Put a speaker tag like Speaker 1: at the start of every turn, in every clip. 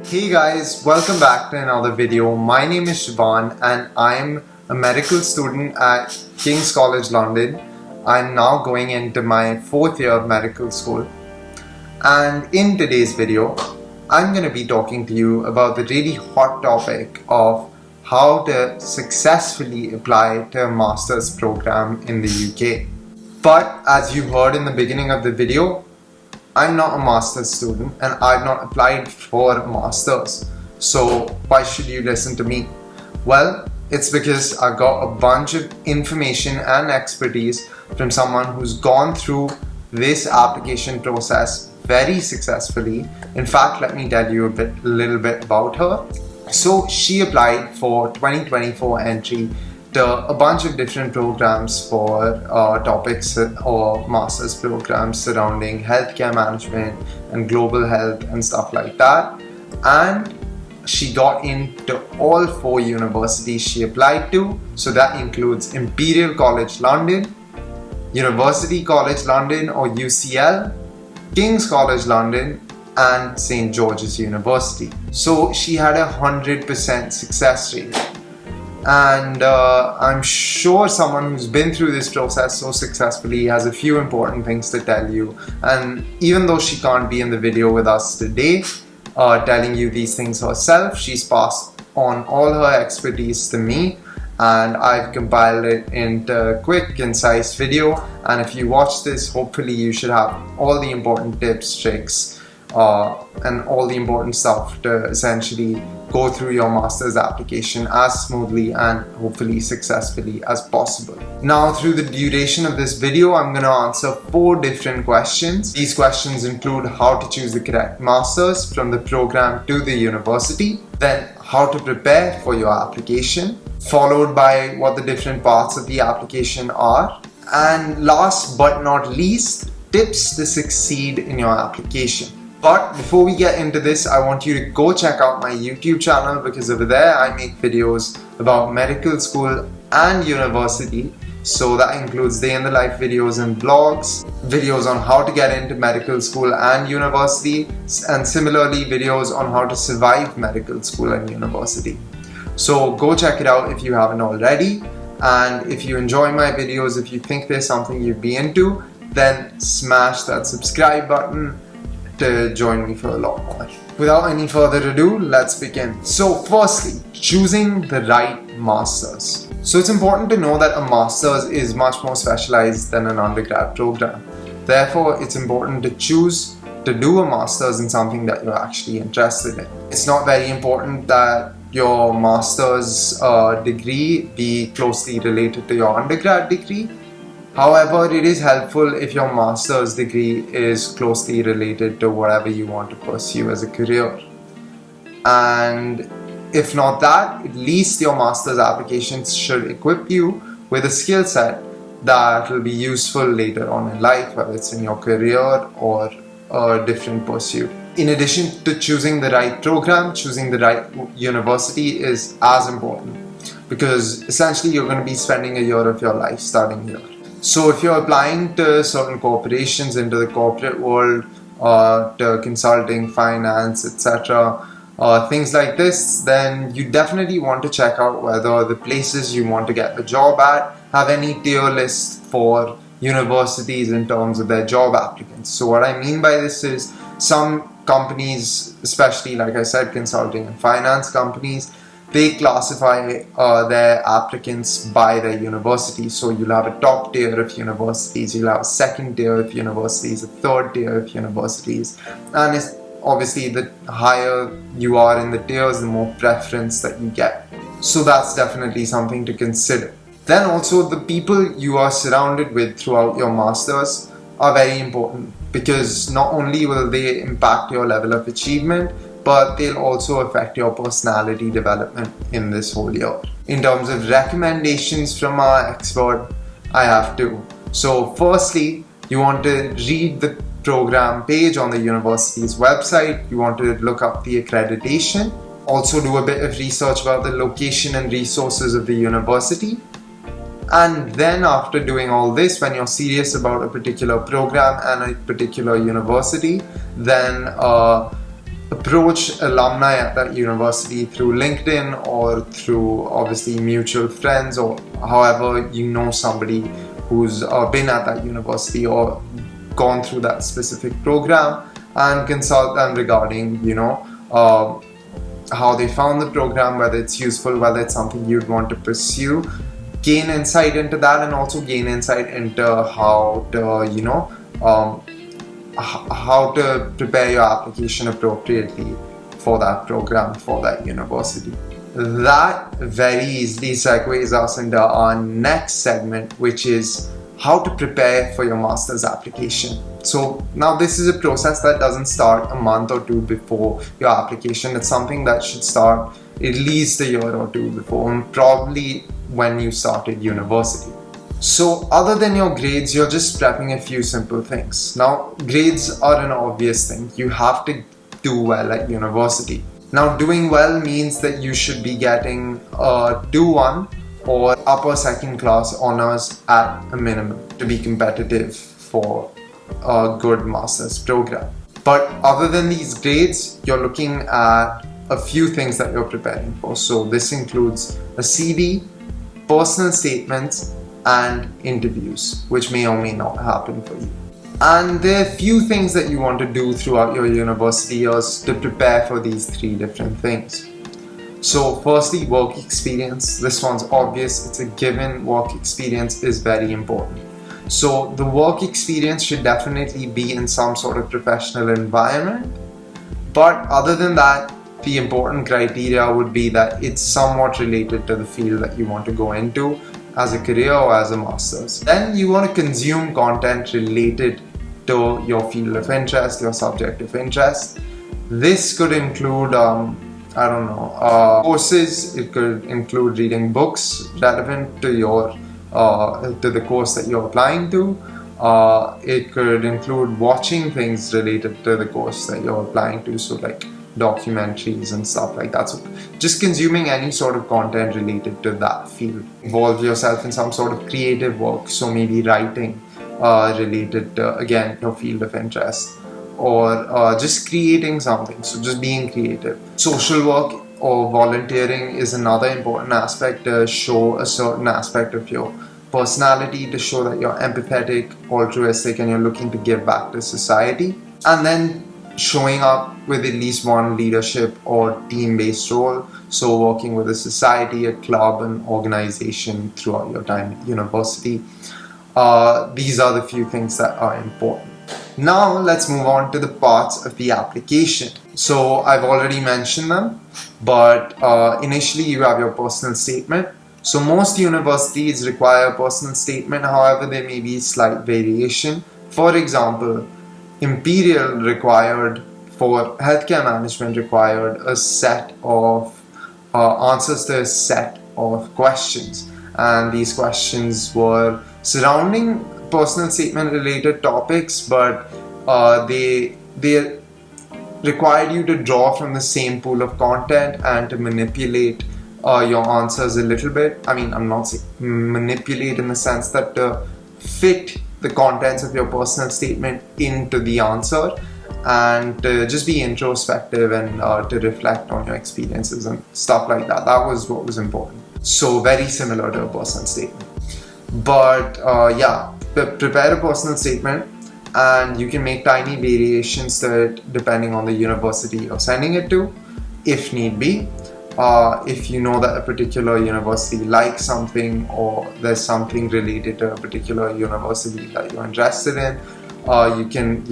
Speaker 1: Hey guys, welcome back to another video. My name is Shivan and I'm a medical student at King's College London. I'm now going into my 4th year of medical school. And in today's video, I'm going to be talking to you about the really hot topic of how to successfully apply to a master's program in the UK. But as you heard in the beginning of the video, I'm not a master's student and I've not applied for a master's. So why should you listen to me? Well, it's because I got a bunch of information and expertise from someone who's gone through this application process very successfully. In fact, let me tell you a little bit about her. So she applied for 2024 entry to a bunch of different programs for topics or master's programs surrounding healthcare management and global health and stuff like that. And she got into all 4 universities she applied to. So that includes Imperial College London, University College London or UCL, King's College London and St. George's University. So she had 100% success rate. And I'm sure someone who's been through this process so successfully has a few important things to tell you. And even though she can't be in the video with us today telling you these things herself, she's passed on all her expertise to me and I've compiled it into a quick, concise video. And if you watch this, hopefully you should have all the important tips, tricks and all the important stuff to essentially go through your master's application as smoothly and hopefully successfully as possible. Now, through the duration of this video, I'm going to answer 4 different questions. These questions include how to choose the correct master's from the program to the university, then how to prepare for your application, followed by what the different parts of the application are, and last but not least, tips to succeed in your application. But before we get into this, I want you to go check out my YouTube channel because over there I make videos about medical school and university. So that includes day in the life videos and blogs, videos on how to get into medical school and university, and similarly videos on how to survive medical school and university. So go check it out if you haven't already. And if you enjoy my videos, if you think there's something you'd be into, then smash that subscribe button to join me for a lot more. Without any further ado, let's begin. So firstly, choosing the right masters. So it's important to know that a master's is much more specialized than an undergrad program. Therefore, it's important to choose to do a master's in something that you're actually interested in. It's not very important that your master's degree be closely related to your undergrad degree. However, it is helpful if your master's degree is closely related to whatever you want to pursue as a career. And if not that, at least your master's applications should equip you with a skill set that will be useful later on in life, whether it's in your career or a different pursuit. In addition to choosing the right program, choosing the right university is as important because essentially you're going to be spending a year of your life starting here. So if you're applying to certain corporations, into the corporate world, to consulting, finance, etc., things like this, then you definitely want to check out whether the places you want to get the job at have any tier list for universities in terms of their job applicants. So what I mean by this is some companies, especially like I said, consulting and finance companies, they classify their applicants by their university. So you'll have a top tier of universities, you'll have a second tier of universities, a third tier of universities. And it's obviously the higher you are in the tiers, the more preference that you get. So that's definitely something to consider. Then also the people you are surrounded with throughout your masters are very important because not only will they impact your level of achievement, but they'll also affect your personality development in this whole year. In terms of recommendations from our expert, I have 2. So firstly, you want to read the program page on the university's website. You want to look up the accreditation. Also do a bit of research about the location and resources of the university. And then after doing all this, when you're serious about a particular program and a particular university, then approach alumni at that university through LinkedIn or through obviously mutual friends, or however you know somebody who's been at that university or gone through that specific program, and consult them regarding how they found the program, whether it's useful, whether it's something you'd want to pursue. Gain insight into that, and also gain insight into how to how to prepare your application appropriately for that program, for that university. That very easily segues us into our next segment, which is how to prepare for your master's application. So now this is a process that doesn't start a month or two before your application. It's something that should start at least a year or two before, and probably when you started university. So other than your grades, you're just prepping a few simple things. Now, grades are an obvious thing. You have to do well at university. Now, doing well means that you should be getting a 2-1 or upper second class honors at a minimum to be competitive for a good master's program. But other than these grades, you're looking at a few things that you're preparing for. So this includes a CV, personal statements, and interviews, which may or may not happen for you. And there are a few things that you want to do throughout your university years to prepare for these 3 different things. So firstly, work experience. This one's obvious, it's a given. Work experience is very important. So the work experience should definitely be in some sort of professional environment. But other than that, the important criteria would be that it's somewhat related to the field that you want to go into as a career or as a master's. Then you want to consume content related to your field of interest, your subject of interest. This could include, courses. It could include reading books relevant to to the course that you're applying to. It could include watching things related to the course that you're applying to, so like documentaries and stuff like that. So just consuming any sort of content related to that field. Involve yourself in some sort of creative work, so maybe writing related to, again, your field of interest, or just creating something, so just being creative. Social work or volunteering is another important aspect to show a certain aspect of your personality, to show that you're empathetic, altruistic, and you're looking to give back to society. And then showing up with at least one leadership or team-based role, so working with a society, a club, an organization throughout your time at university. These are the few things that are important. Now let's move on to the parts of the application. So I've already mentioned them, but initially you have your personal statement. So most universities require a personal statement, however there may be slight variation. For example, Imperial required, for healthcare management, required a set of answers to a set of questions, and these questions were surrounding personal statement related topics, but they required you to draw from the same pool of content and to manipulate your answers a little bit. I mean, I'm not saying manipulate in the sense that to fit the contents of your personal statement into the answer, and to just be introspective and to reflect on your experiences and stuff like that. That was what was important. So very similar to a personal statement. But prepare a personal statement, and you can make tiny variations to it depending on the university you're sending it to, if need be. If you know that a particular university likes something, or there's something related to a particular university that you're interested in, you can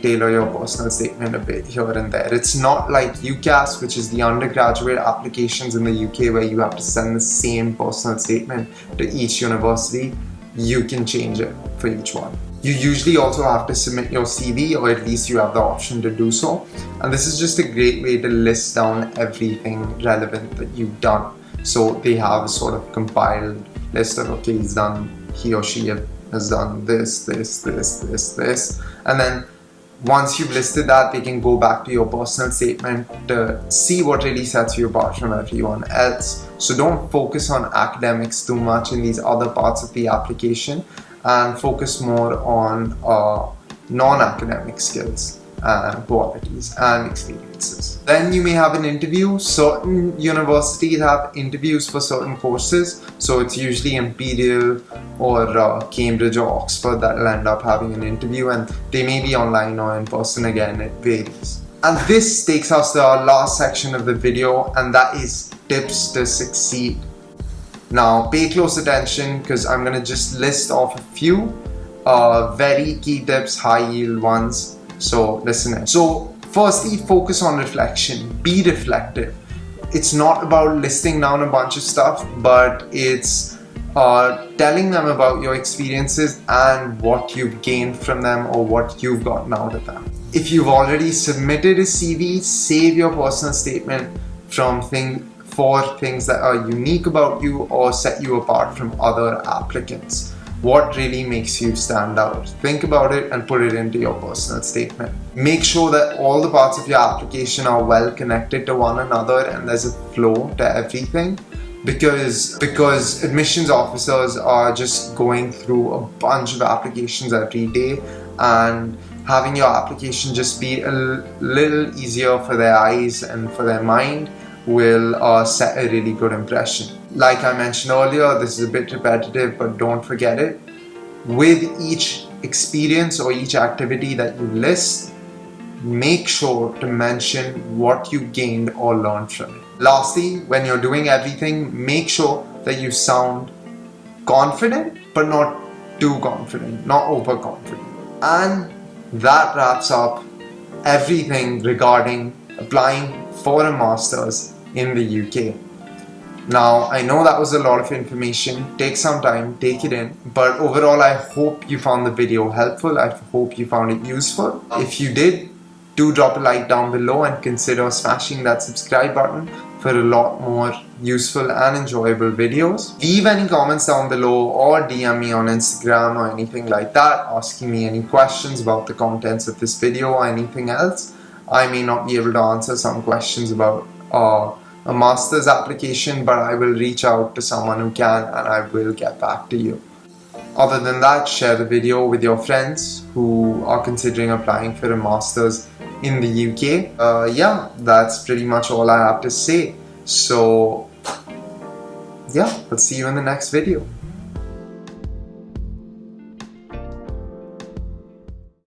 Speaker 1: tailor your personal statement a bit here and there. It's not like UCAS, which is the undergraduate applications in the UK, where you have to send the same personal statement to each university. You can change it for each one. You usually also have to submit your CV, or at least you have the option to do so. And this is just a great way to list down everything relevant that you've done. So they have a sort of compiled list of, okay, he or she has done this. And then once you've listed that, they can go back to your personal statement to see what really sets you apart from everyone else. So don't focus on academics too much in these other parts of the application, and focus more on non-academic skills. qualities and experiences. Then you may have an interview. Certain universities have interviews for certain courses, so it's usually Imperial or Cambridge or Oxford that will end up having an interview, and they may be online or in person. Again, it varies. And this takes us to our last section of the video, and that is tips to succeed. Now pay close attention, because I'm going to just list off a few very key tips, high yield ones. So listen in. So firstly, focus on reflection. Be reflective. It's not about listing down a bunch of stuff, but it's telling them about your experiences and what you've gained from them or what you've gotten out of them. If you've already submitted a CV, save your personal statement for things that are unique about you or set you apart from other applicants. What really makes you stand out? Think about it and put it into your personal statement. Make sure that all the parts of your application are well connected to one another and there's a flow to everything, because admissions officers are just going through a bunch of applications every day, and having your application just be a little easier for their eyes and for their mind will set a really good impression. Like I mentioned earlier, this is a bit repetitive, but don't forget it. With each experience or each activity that you list, make sure to mention what you gained or learned from it. Lastly, when you're doing everything, make sure that you sound confident, but not too confident, not overconfident. And that wraps up everything regarding applying for a master's in the UK. Now, I know that was a lot of information. Take some time, take it in. But overall, I hope you found the video helpful. I hope you found it useful. If you did, do drop a like down below and consider smashing that subscribe button for a lot more useful and enjoyable videos. Leave any comments down below or DM me on Instagram or anything like that, asking me any questions about the contents of this video or anything else. I may not be able to answer some questions about a master's application, but I will reach out to someone who can and I will get back to you. Other than that, share the video with your friends who are considering applying for a master's in the UK. Yeah, that's pretty much all I have to say. So yeah, I'll see you in the next video.